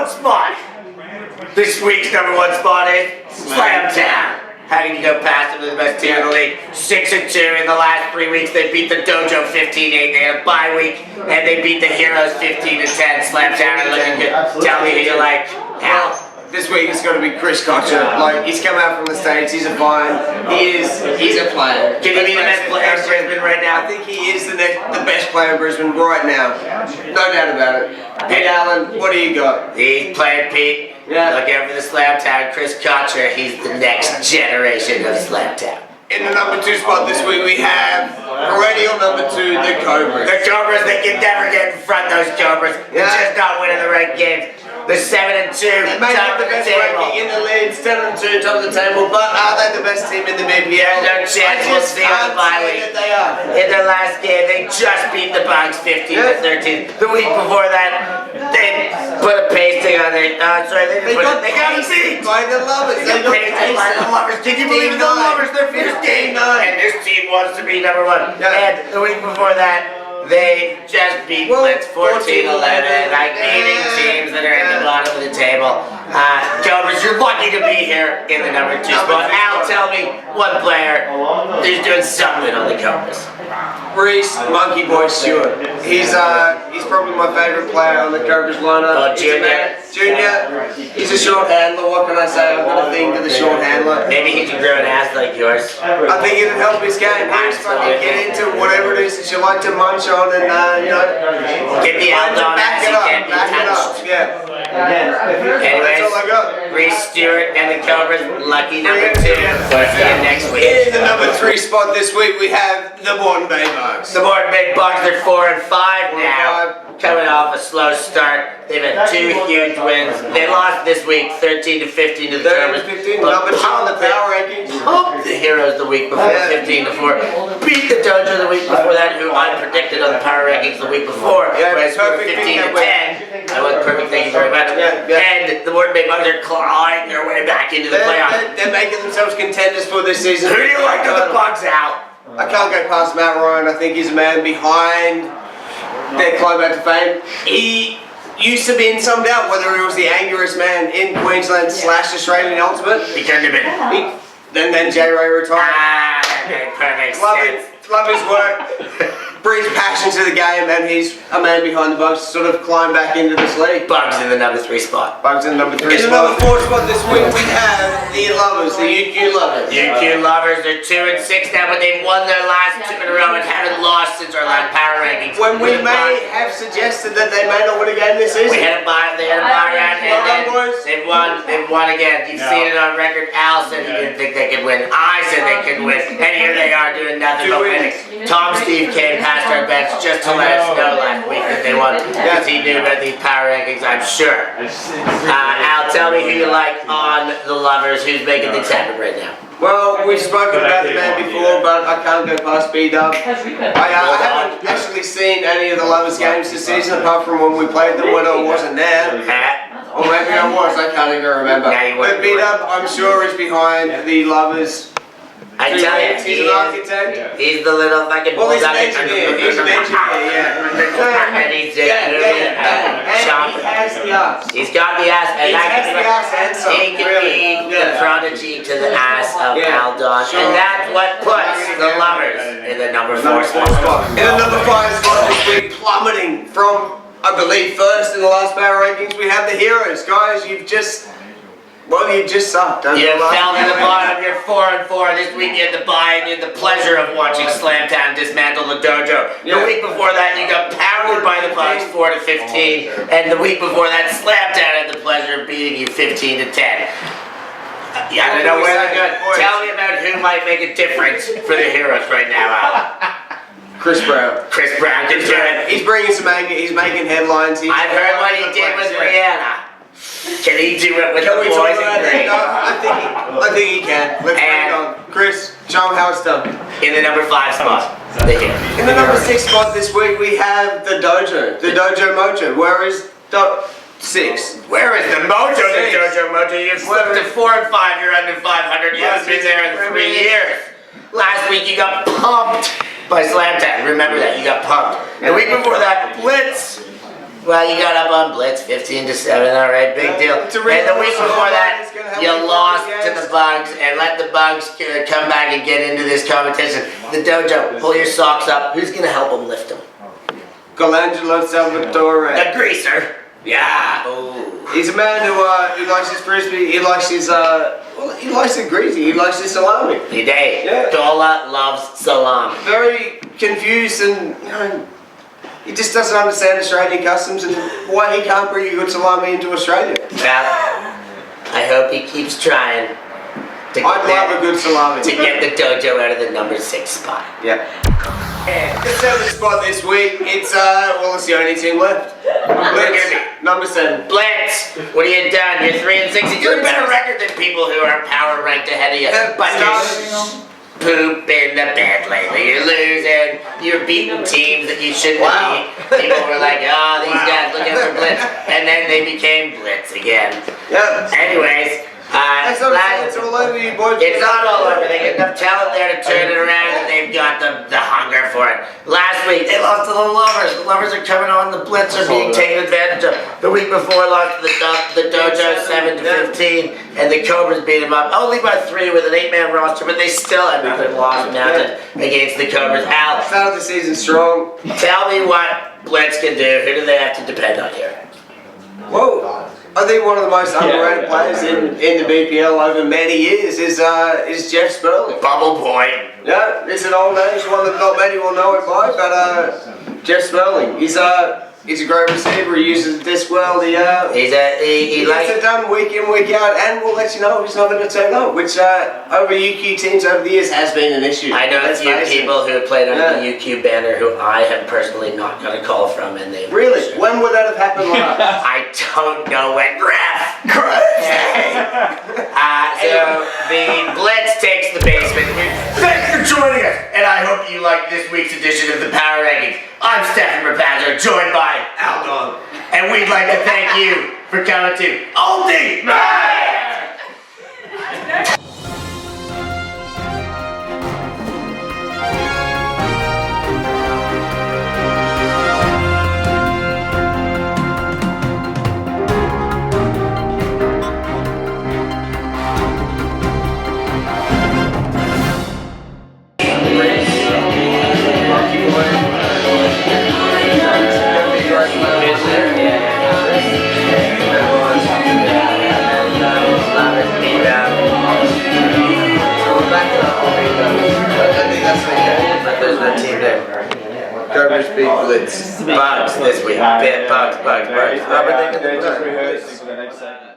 1 spot. This week's number 1 spot is Slamtown. How can you go past them? They're the best team in the league. 6-2 in the last 3 weeks. They beat the Dojo 15-8. They had a bye week, and they beat the Heroes 15-10. Slamtown are looking good. Tell me who you like. Al. This week it's got to be Chris Kocher. Like, he's come out from the States, he's a fine. He's a player. Can he be the best player in Brisbane right now? I think he is the best player in Brisbane right now. No doubt about it. Pete Allen, what do you got? He's playing Pete. Yeah. Look out for the Slamtown. Chris Kocher, he's the next generation of Slamtown. In the number 2 spot this week we have perennial number 2, the Cobras. The Cobras, they can never get in front of those Cobras. They're just not winning the right games. The 7-2, they may have the best ranking in the league, 7-2, top of the table, but are they the best team in the BPL? No chance. We'll see on the bye week. They are. In their last game, they just beat the Bucks 15-13. The week before that, they put a pasting on their. They got a beat by the Lovers. They got pasted by the Lovers. Can you believe the Lovers? Their first game, and this team wants to be number 1. Yeah. And the week before that, they just beat Blitz 14-11, like beating teams that are in the bottom of the table. Cobras, you're lucky to be here in the number 2 spot. Al, tell me one player who's doing something on the Cobras. Reece Monkey Boy Stewart. He's probably my favourite player on the Cobras lineup. Oh, Junior. He's a short handler. What can I say? I've got a thing to the short handler. Maybe he can grow an ass like yours. I think it'd help his game. He's fucking get into whatever it is that you like to munch on and get the out on as he can be touched. Yeah. Anyways, that's all I got. Reece Stewart and the Cobras, lucky number 2. We'll see you next week. In the number 3 spot this week we have the Moreton Bay Bucks. The Moreton Bay Bucks, they're 4-5 now. Coming off a slow start. They've had 2 huge wins. They lost this week 13-15 to the Cobras. 13-15, number 2 on the Power Rankings. The Heroes the week before, 15-4. Beat the Dojo the week before that, who I predicted on the Power Rankings the week before. Whereas 15-10. I was perfect, thank you very much. And the Moreton Bay Bucks are clawing their way back into the playoffs. They're making themselves contenders for this season. Who do you like on the Bucks, Al? I can't go past Matt Ryan. I think he's a man behind their climb back to fame. He used to be in some doubt whether he was the angriest man in Queensland / Australian Ultimate. He turned him in. Then J. Ray retired. Perfect. Love his work. Brings passion to the game, and he's a man behind the Bucks. Sort of climb back into this league. Bugs in the number 3 spot. Bugs in the number 3 spot. In the number 4 spot this week, we have the Lovers, the UQ Lovers. UQ Lovers, they're 2-6 now, but they've won their last 2 in a row and haven't lost since our last Power Rankings. When we may have suggested that they may not win a game this season. They had a bye round, and then they've won again. You've seen it on record. Al said he didn't think they could win. I said they could win, and here they are doing nothing but winning. Tom Steve came past our bench just to let us know last week that they won, because he knew about these Power Rankings, I'm sure. Al, tell me who you like on the Lovers, who's making things happen right now. Well, we've spoken about the man before, but I can't go past B-Dub. I haven't actually seen any of the Lovers games this season, apart from when we played them when I wasn't there. Or maybe I was, I can't even remember. But B-Dub, I'm sure, is behind the Lovers. I tell you, he's an architect. He's the little fucking well, he's an engineer. He's an engineer, yeah. And he's just he has the ass. He's got the ass, and he can be the prodigy to the ass of Aldon, and that's what puts the Lovers in the number 4 spot. In the number 5 spot this week, plummeting from, I believe, first in the last Power Rankings, we have the Heroes. Guys, you just sucked. You fell to the bottom, you're 4-4. This week you had the bye and you had the pleasure of watching Slamtown dismantle the Dojo. The week before that you got pounded by the Bucks 4-15. And the week before that Slamtown had the pleasure of beating you 15-10. Yeah, I don't know where they're good. Tell me about who might make a difference for the Heroes right now, Al. Chris Brown. Chris Brown can do it. He's bringing some anger, he's making headlines. I've heard what he did with Rihanna. Can he do it with the boys in green? No, I think he can. Let's bring it on. Chris, show him how it's done. In the number 5 spot. In the number 6 spot this week, we have the Dojo. The Dojo Mojo. Where is 6? Where is the Mojo? The Dojo Mojo. You've slipped to 4-5. You're under 500. You haven't been there in 3 years. Last week you got pumped by Slamtown. Remember that. You got pumped. And the week before that, Blitz Well, you got up on Blitz 15-7, all right, big deal. And the week before that, you lost to the Bugs and let the Bugs come back and get into this competition. The dojo, pull your socks up. Who's going to help them lift them? Colangelo, Salvatore. The greaser. Yeah. Ooh. He's a man who likes his frisbee. He likes his he likes it greasy. He likes his salami. He did. Yeah. Dola loves salami. Very confused and he just doesn't understand Australian customs and why he can't bring a good salami into Australia. Well, I hope he keeps trying. I'd love a good salami. To get the dojo out of the number 6 spot. Yeah. And the 7th spot this week, it's it's the only team left. Blitz, number 7. Blitz, what have you done? You're 3 and 6. You do a better record than people who are power ranked ahead of you. But you're poop in the bed lately. You're losing. You're beating teams that you shouldn't beat. People were like, oh, these guys looking for Blitz, and then they became Blitz again. Yeah. Anyways. It's all over you, boys. It's not all over. They got enough talent there to turn it around, and they've got the hunger for it. Last week, they lost to the Lovers. The Lovers are coming on. The Blitz are being taken advantage of. The week before, lost to the Dojo 7-15, and the Cobras beat them up. Only by 3 with an 8-man roster, but they still had nothing lost mounted against the Cobras. Al, started the season strong. Tell me what Blitz can do. Who do they have to depend on here? Whoa. I think one of the most underrated players in the BPL over many years is Geoff Spurling. Bubble boy. Yeah, it's an old name, it's one that not many will know him by, but Geoff Spurling. He's a great receiver. He uses the disc well. He gets it done week in, week out, and we'll let you know if he's not going to turn up, which over UQ teams over the years has been an issue. I know a few people who have played under the UQ banner who I have personally not got a call from, and they really. Sure. When would that have happened last? I don't know when. Ref. So the Blitz takes the basement. Thanks for joining us, and I hope you like this week's edition of the Power Rankings. I'm Stef joined by Aldon, and we'd like to thank you for coming to Ultimate. Cobras beat Blitz. Bugs this week. Bugs. They're just rehearsing for the next segment.